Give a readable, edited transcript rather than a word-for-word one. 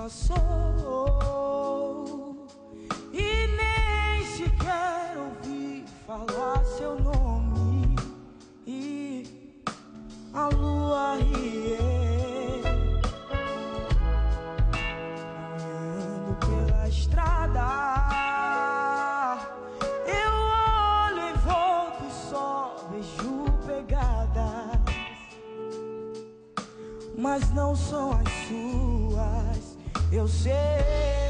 passou e nem sequer ouvi falar seu nome. E a lua rie caminhando pela estrada. Eu olho em volta e só vejo pegadas, mas não são as suas, eu sei.